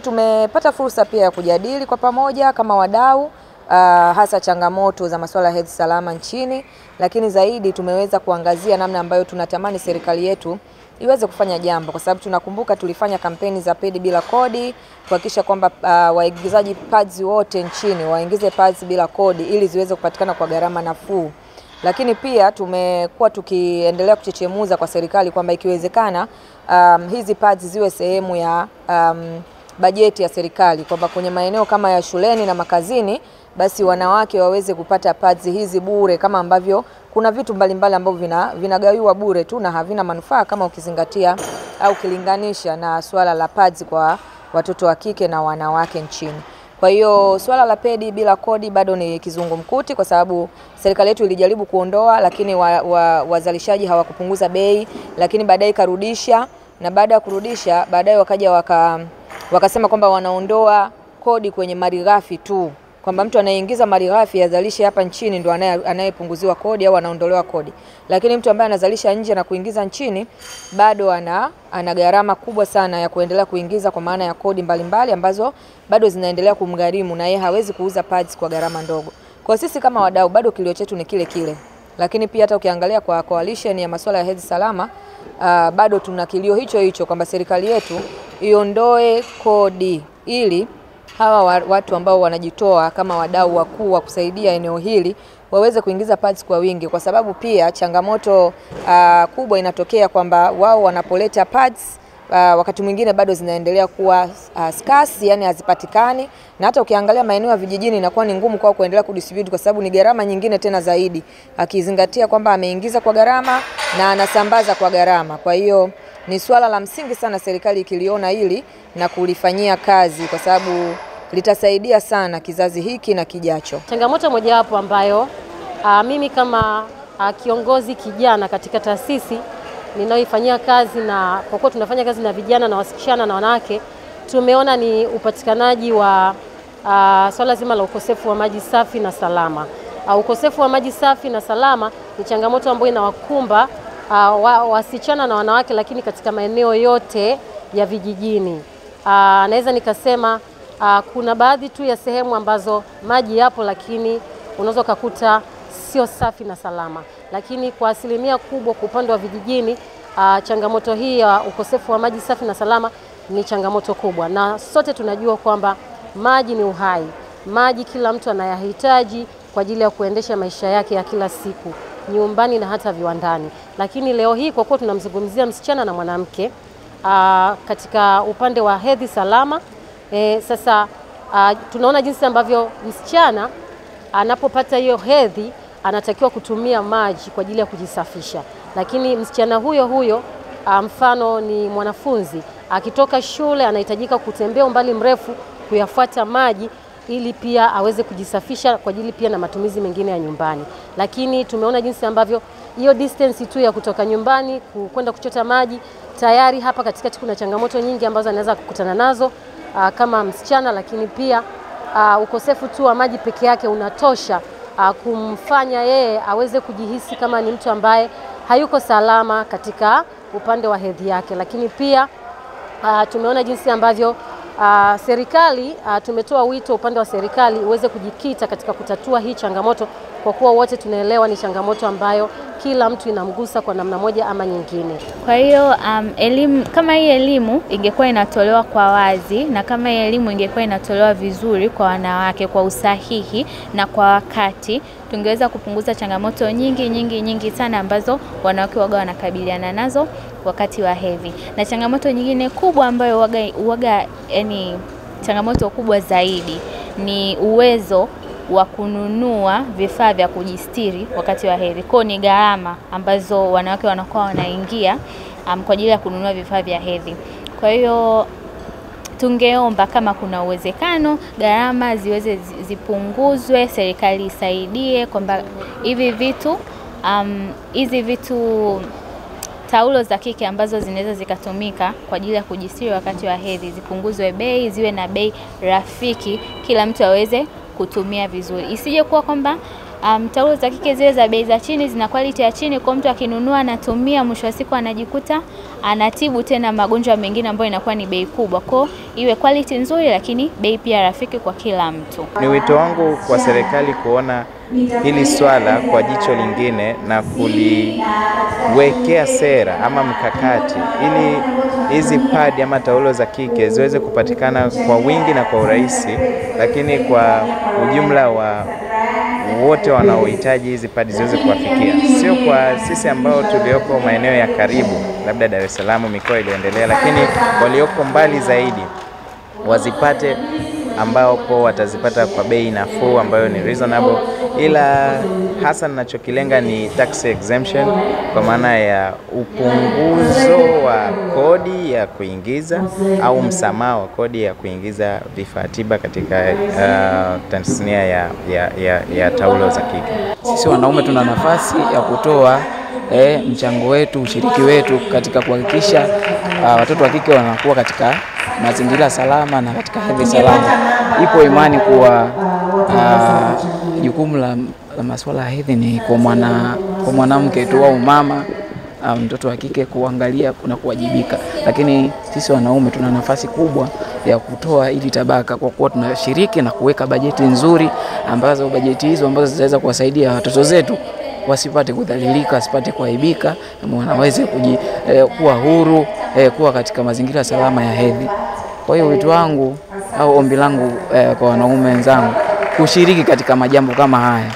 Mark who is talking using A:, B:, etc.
A: Tumepata fursa pia ya kujadili kwa pamoja kama wadau hasa changamoto za masuala ya hedhi salama nchini, lakini zaidi tumeweza kuangazia namna ambayo tunatamani serikali yetu iweze kufanya jambo, kwa sababu tunakumbuka tulifanya kampeni za pedi bila kodi kuhakikisha kwamba waigizaji pads wote nchini waingize pads bila kodi ili ziweze kupatikana kwa gharama nafuu. Lakini pia tumekuwa tukiendelea kuchechemuza kwa serikali kwamba ikiwezekana hizi pads ziwe sehemu ya bajeti ya serikali, kwamba kwenye maeneo kama ya shuleni na makazini basi wanawake waweze kupata pads hizi bure, kama ambavyo kuna vitu mbalimbali ambavyo vinagawiwa bure tu na havina manufaa kama ukizingatia au ukilinganisha na swala la pads kwa watoto wa kike na wanawake nchini. Kwa hiyo swala la pedi bila kodi bado ni kizungumkuti, kwa sababu serikali yetu ilijaribu kuondoa, lakini wazalishaji hawakupunguza bei, lakini baadaye karudisha, na baada ya kurudisha baadaye wakaja wakasema kwamba wanaondoa kodi kwenye malighafi tu, kwamba mtu anayeingiza malighafi azalishe hapa nchini ndo anayepunguziwa kodi au anaondolewa kodi, lakini mtu ambaye anazalisha nje na kuingiza nchini bado ana gharama kubwa sana ya kuendelea kuingiza, kwa maana ya kodi mbalimbali ambazo bado zinaendelea kumgharimu, na yeye hawezi kuuza pads kwa gharama ndogo. Kwa sisi kama wadau bado kilio chetu ni kile kile, lakini pia hata ukiangalia kwa coalition ya masuala ya hedhi salama bado tuna kilio hicho kwamba serikali yetu iondoe kodi ili hawa watu ambao wanajitoa kama wadau wakuu wa kusaidia eneo hili waweze kuingiza pads kwa wingi, kwa sababu pia changamoto kubwa inatokea kwamba wao wanapoleta pads wakati mwingine bado zinaendelea kuwa scarce, yani hazipatikani, na hata ukiangalia maeneo ya vijijini inakuwa ni ngumu kwao kuendelea kudistribute, kwa sababu ni gharama nyingine tena zaidi, akizingatia kwamba ameingiza kwa gharama na anasambaza kwa gharama. Kwa hiyo ni swala la msingi sana serikali ikiliona hili na kulifanyia kazi, kwa sababu litasaidia sana kizazi hiki na kijacho.
B: Changamoto mojawapo ambayo mimi kama kiongozi kijana katika taasisi ninayoifanyia kazi, na kwa kuwa tunafanya kazi na vijana na wasichana na wanawake, tumeona ni upatikanaji wa swala zima la ukosefu wa maji safi na salama. Ukosefu wa maji safi na salama ni changamoto ambayo inawakumba wasichana na wanawake, lakini katika maeneo yote ya vijijini. Naweza nikasema kuna baadhi tu ya sehemu ambazo maji yapo, lakini unaweza kukuta sio safi na salama. Lakini kwa asilimia kubwa kwa upande wa vijijini, changamoto hii ya ukosefu wa maji safi na salama ni changamoto kubwa, na sote tunajua kwamba maji ni uhai. Maji kila mtu anayahitaji kwa ajili ya kuendesha maisha yake ya kila siku, nyumbani na hata viwandani. Lakini leo hii kwa kuwa tunamzungumzia msichana na mwanamke katika upande wa hedhi salama, sasa tunaona jinsi ambavyo msichana anapopata hiyo hedhi anatakiwa kutumia maji kwa ajili ya kujisafisha. Lakini msichana huyo mfano ni mwanafunzi, akitoka shule anahitajika kutembea umbali mrefu kuyafuata maji ili pia aweze kujisafisha kwa ajili pia na matumizi mengine ya nyumbani. Lakini tumeona jinsi ambavyo hiyo distance tu ya kutoka nyumbani kwenda kuchota maji, tayari hapa katikati kuna changamoto nyingi ambazo anaweza kukutana nazo kama msichana, lakini pia ukosefu tu wa maji peke yake unatosha kumfanya yeye aweze kujihisi kama ni mtu ambaye hayuko salama katika upande wa hedhi yake. Lakini pia tumeona jinsi ambavyo serikali, tumetoa wito upande wa serikali uweze kujikita katika kutatua hii changamoto, kwa kuwa wote tunaelewa ni changamoto ambayo kila mtu inamgusa kwa namna moja ama nyingine.
C: Kwa hiyo elimu, kama hii elimu ingekuwa inatolewa kwa wazi, na kama hii elimu ingekuwa inatolewa vizuri kwa wanawake kwa usahihi na kwa wakati, tungeweza kupunguza changamoto nyingi sana ambazo wanawake waga wanakabiliana nazo wakati wa hedhi. Na changamoto nyingine kubwa ambayo waga yani changamoto kubwa zaidi ni uwezo wa kununua vifaa vya kujistiri wakati wa hedhi. Kwa ni gharama ambazo wanawake wanakuwa wanaingia kwa ajili ya kununua vifaa vya hedhi. Kwa hiyo tungeomba kama kuna uwezekano gharama ziweze zipunguzwe, serikali isaidie kwamba hizi vitu taulo za kike ambazo zinaweza zikatumika kwa ajili ya kujistiri wakati wa hedhi zipunguzwe bei, ziwe na bei rafiki, kila mtu aweze kutumia vizuri. Isije kuwa kwamba Taulo za kike zile za bei za chini zina quality ya chini, kwa mtu akinunua anatumia, mwisho wa siku anajikuta anatibu tena magonjwa mengine ambayo inakuwa ni bei kubwa. Kwa iwe quality nzuri lakini bei pia rafiki kwa kila mtu.
D: Ni wito wangu kwa serikali kuona hili swala kwa jicho lingine na kuliwekea sera ama mkakati ili hizi padi ama taulo za kike ziweze kupatikana kwa wingi na kwa urahisi, lakini kwa ujumla wa wote wanaohitaji hizi padi ziweze kuwafikia, sio kwa sisi ambao tulioko maeneo ya karibu labda Dar es Salaam, mikoa iliyoendelea, lakini walioko mbali zaidi wazipate, ambao watazipata kwa bei nafuu ambayo ni reasonable, ila hasa ninachokilenga ni tax exemption, kwa maana ya upunguzo wa kodi ya kuingiza au msamaha wa kodi ya kuingiza vifaa tiba katika tasnia ya taulo za kike.
E: Sisi wanaume tuna nafasi ya kutoa mchango wetu, ushiriki wetu katika kuhakikisha watoto wa kike wanakuwa katika mazingira salama na katika hedhi salama. Ipo imani kuwa jukumu la masuala ya hedhi ni kwa mwanamke tu au mama mtoto wa kike kuangalia na kuwajibika, lakini sisi wanaume tuna nafasi kubwa ya kutoa ili tabaka, kwa kuwa tunashiriki na kuweka bajeti nzuri, ambazo bajeti hizo ambazo zitaweza kuwasaidia watoto zetu wasipate kudhalilika, wasipate kuaibika, wanaweze kuwa huru, kuwa katika mazingira salama ya hedhi. Kwa hiyo wito wangu au ombi langu kwa wanaume wenzangu kushiriki katika majambo kama haya.